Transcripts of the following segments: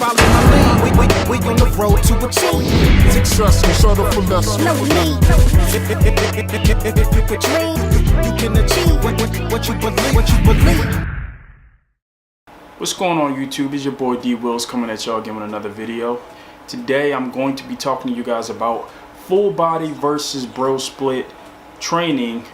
follow my lead. We on the road to achieve success and settle for less. No need. If you could dream, you can achieve what you believe. What's going on YouTube? It's your boy D Wills coming at y'all again with another video. Today I'm going to be talking to you guys about full body versus bro split training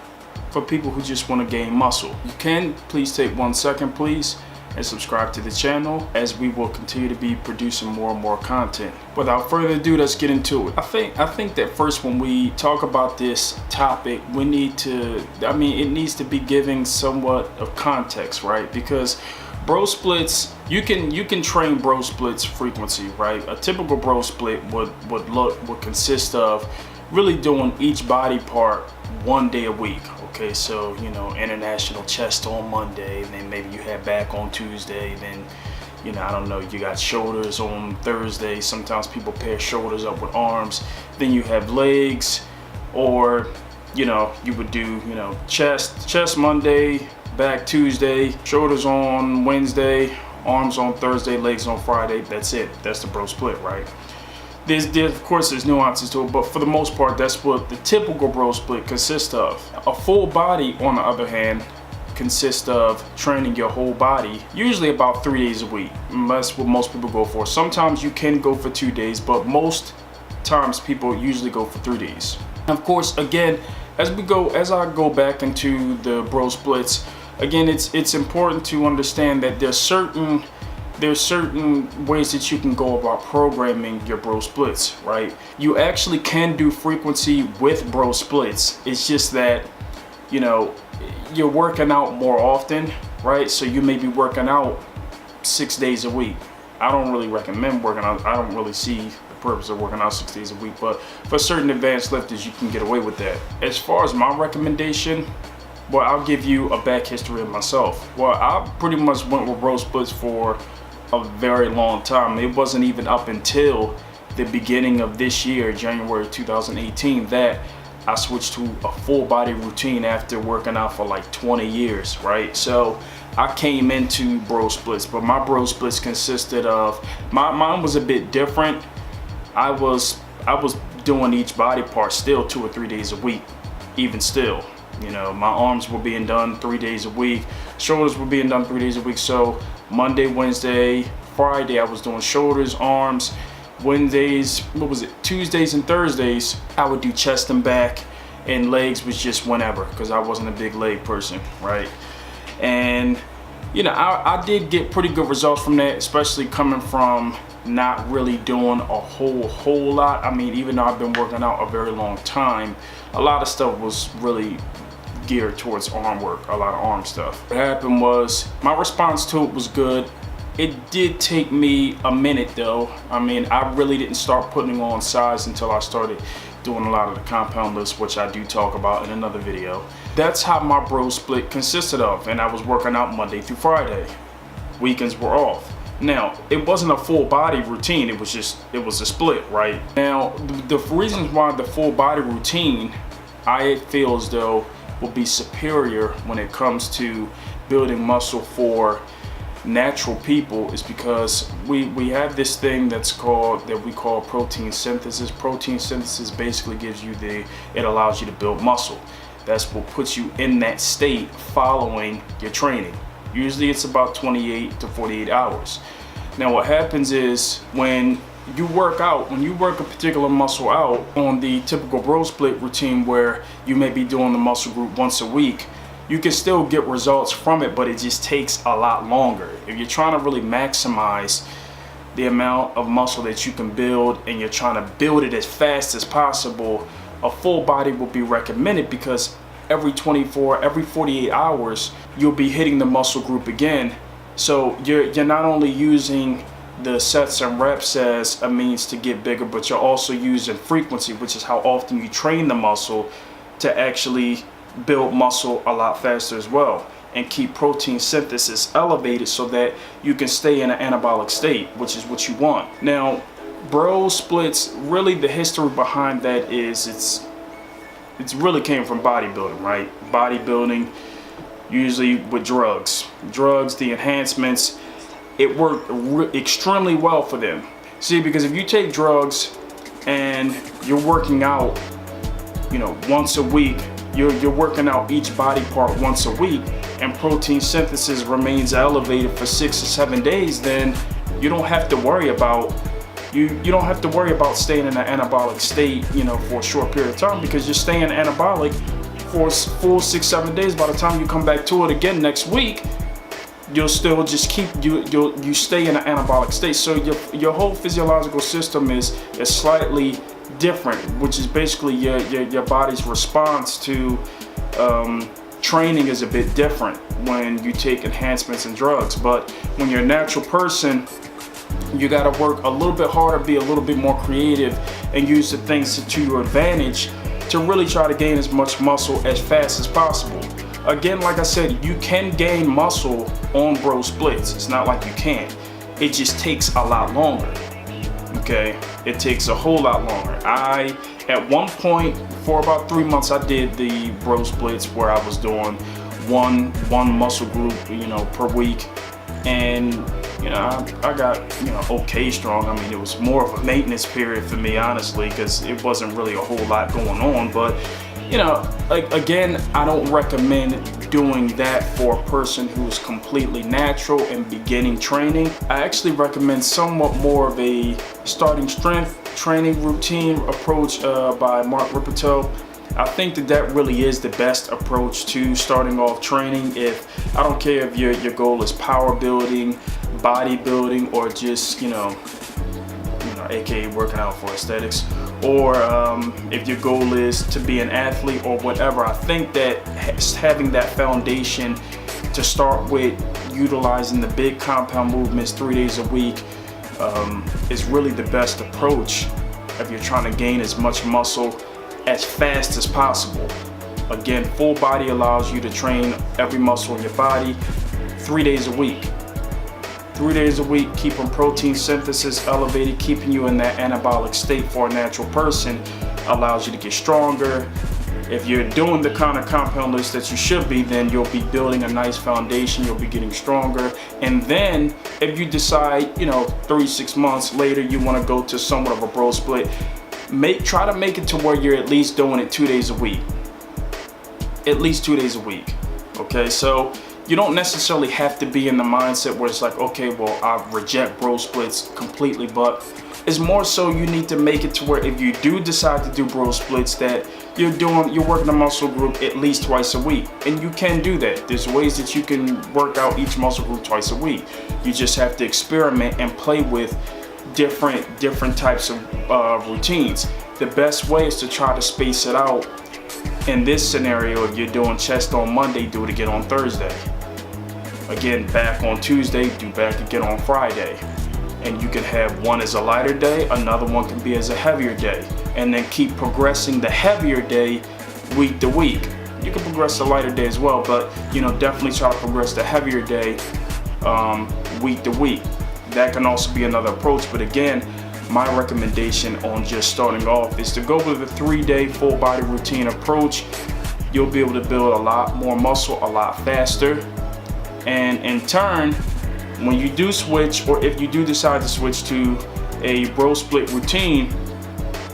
for people who just want to gain muscle. You can please take 1 second please and subscribe to the channel, as we will continue to be producing more and more content. Without further ado, let's get into it. I think that first, when we talk about this topic, we need to, it needs to be giving somewhat of context, right? Because bro splits, you can train bro splits frequency, right? A typical bro split would consist of really doing each body part 1 day a week. Okay, so you know, international chest on Monday, then maybe you have back on Tuesday, then you know, I don't know, you got shoulders on Thursday. Sometimes people pair shoulders up with arms. Then you have legs, or you know, you would do, you know, chest Monday, back Tuesday, shoulders on Wednesday, arms on Thursday, legs on Friday. That's it. That's the bro split, right? Of course there's nuances to it, but for the most part that's what the typical bro split consists of. A full body, on the other hand, consists of training your whole body, usually about 3 days a week. That's what most people go for. Sometimes you can go for 2 days, but most times people usually go for 3 days. Of course, again, as I go back into the bro splits, again, it's important to understand that there's certain ways that you can go about programming your bro splits, right? You actually can do frequency with bro splits. It's just that, you know, you're working out more often, right? So you may be working out 6 days a week. I don't really recommend working out. I don't really see the purpose of working out 6 days a week, but for certain advanced lifters, you can get away with that. As far as my recommendation, well, I'll give you a back history of myself. Well, I pretty much went with bro splits for a very long time. It wasn't even up until the beginning of this year, January 2018, that I switched to a full body routine after working out for like 20 years, right? So I came into bro splits, but my bro splits consisted of, mine was a bit different. I was doing each body part still 2 or 3 days a week, even still. You know, my arms were being done 3 days a week, shoulders were being done 3 days a week. So Monday, Wednesday, Friday, I was doing shoulders, arms. Wednesdays, Tuesdays and Thursdays, I would do chest and back, and legs was just whenever, because I wasn't a big leg person, right? And you know, I did get pretty good results from that, especially coming from not really doing a whole lot. I mean, even though I've been working out a very long time, a lot of stuff was really geared towards arm work, a lot of arm stuff. What happened was, my response to it was good. It did take me a minute though. I mean, I really didn't start putting on size until I started doing a lot of the compound lifts, which I do talk about in another video. That's how my bro split consisted of, and I was working out Monday through Friday. Weekends were off. Now, it wasn't a full body routine, it was a split, right? Now, the reasons why the full body routine, I feel as though, will be superior when it comes to building muscle for natural people is because we have this thing that we call protein synthesis. Protein synthesis basically gives you it allows you to build muscle. That's what puts you in that state following your training. Usually it's about 28 to 48 hours. Now what happens is, when you work a particular muscle out on the typical bro split routine, where you may be doing the muscle group once a week, you can still get results from it, but it just takes a lot longer. If you're trying to really maximize the amount of muscle that you can build, and you're trying to build it as fast as possible, a full body will be recommended, because every 48 hours, you'll be hitting the muscle group again. So you're not only using the sets and reps as a means to get bigger, but you're also using frequency, which is how often you train the muscle, to actually build muscle a lot faster as well, and keep protein synthesis elevated so that you can stay in an anabolic state, which is what you want. Now, bro splits, really the history behind that is it's really came from bodybuilding, right? Bodybuilding, usually with drugs, the enhancements. it worked extremely well for them. See, because if you take drugs and you're working out, you know, once a week, you're working out each body part once a week, and protein synthesis remains elevated for 6 or 7 days, then you don't have to worry about you don't have to worry about staying in an anabolic state, you know, for a short period of time, because you're staying anabolic for a full 6-7 days. By the time you come back to it again next week, you'll still just keep you stay in an anabolic state. So your whole physiological system is slightly different, which is basically your body's response to training is a bit different when you take enhancements and drugs. But when you're a natural person, you got to work a little bit harder, be a little bit more creative, and use the things to your advantage to really try to gain as much muscle as fast as possible. Again, like I said, you can gain muscle on bro splits. It's not like you can't. It just takes a lot longer. Okay, it takes a whole lot longer. At one point, for about 3 months, I did the bro splits where I was doing one muscle group, you know, per week, and you know, I got, you know, okay strong. I mean, it was more of a maintenance period for me, honestly, because it wasn't really a whole lot going on. But you know, like, again, I don't recommend doing that for a person who's completely natural and beginning training. I actually recommend somewhat more of a starting strength training routine approach by Mark Rippetoe. I think that really is the best approach to starting off training. I don't care if your goal is power building, bodybuilding, or just, you know, aka working out for aesthetics, or if your goal is to be an athlete or whatever. I think that having that foundation to start with, utilizing the big compound movements 3 days a week, is really the best approach if you're trying to gain as much muscle as fast as possible. Again, full body allows you to train every muscle in your body 3 days a week. 3 days a week, keeping protein synthesis elevated, keeping you in that anabolic state for a natural person, allows you to get stronger. If you're doing the kind of compound list that you should be, then you'll be building a nice foundation, you'll be getting stronger. And then if you decide, you know, 3-6 months later, you want to go to somewhat of a bro split, try to make it to where you're at least doing it 2 days a week. At least 2 days a week. Okay, so you don't necessarily have to be in the mindset where it's like, okay, well, I reject bro splits completely, but it's more so you need to make it to where if you do decide to do bro splits, that you're working a muscle group at least twice a week. And you can do that. There's ways that you can work out each muscle group twice a week. You just have to experiment and play with different types of routines. The best way is to try to space it out. In this scenario, if you're doing chest on Monday, do it again on Thursday. Again, back on Tuesday, do back again on Friday. And you can have one as a lighter day, another one can be as a heavier day. And then keep progressing the heavier day week to week. You can progress the lighter day as well, but you know, definitely try to progress the heavier day week to week. That can also be another approach, but again, my recommendation on just starting off is to go with a 3-day full body routine approach. You'll be able to build a lot more muscle a lot faster. And in turn, when you do switch, or if you do decide to switch to a bro split routine,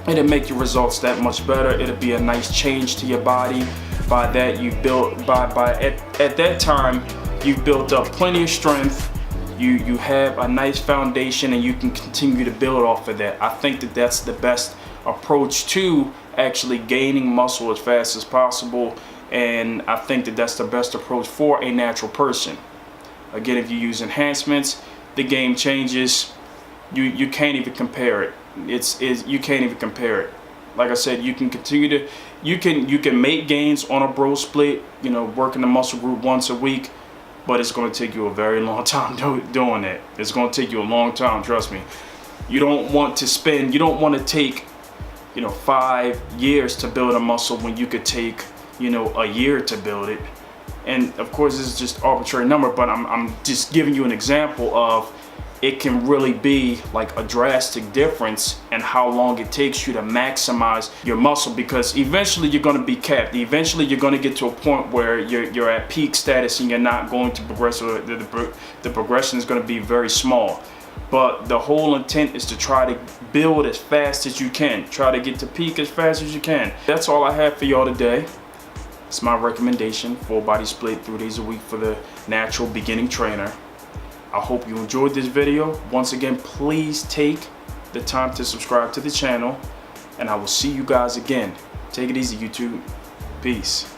it'll make your results that much better. It'll be a nice change to your body. By that, you've built at that time, you've built up plenty of strength. You have a nice foundation, and you can continue to build off of that. I think that that's the best approach to actually gaining muscle as fast as possible, and I think that that's the best approach for a natural person. Again, if you use enhancements, the game changes. You can't even compare it. You can't even compare it. Like I said, you can continue to you can make gains on a bro split, you know, working the muscle group once a week. But it's going to take you a very long time doing it. It's going to take you a long time, trust me. You don't want to take, you know, 5 years to build a muscle when you could take, you know, a year to build it. And of course, this is just arbitrary number, but I'm just giving you an example of it can really be like a drastic difference in how long it takes you to maximize your muscle, because eventually you're going to be capped. Eventually you're going to get to a point where you're at peak status and you're not going to progress, or the progression is going to be very small. But the whole intent is to try to build as fast as you can. Try to get to peak as fast as you can. That's all I have for y'all today. It's my recommendation, full body split 3 days a week for the natural beginning trainer. I hope you enjoyed this video. Once again, please take the time to subscribe to the channel, and I will see you guys again. Take it easy, YouTube. Peace.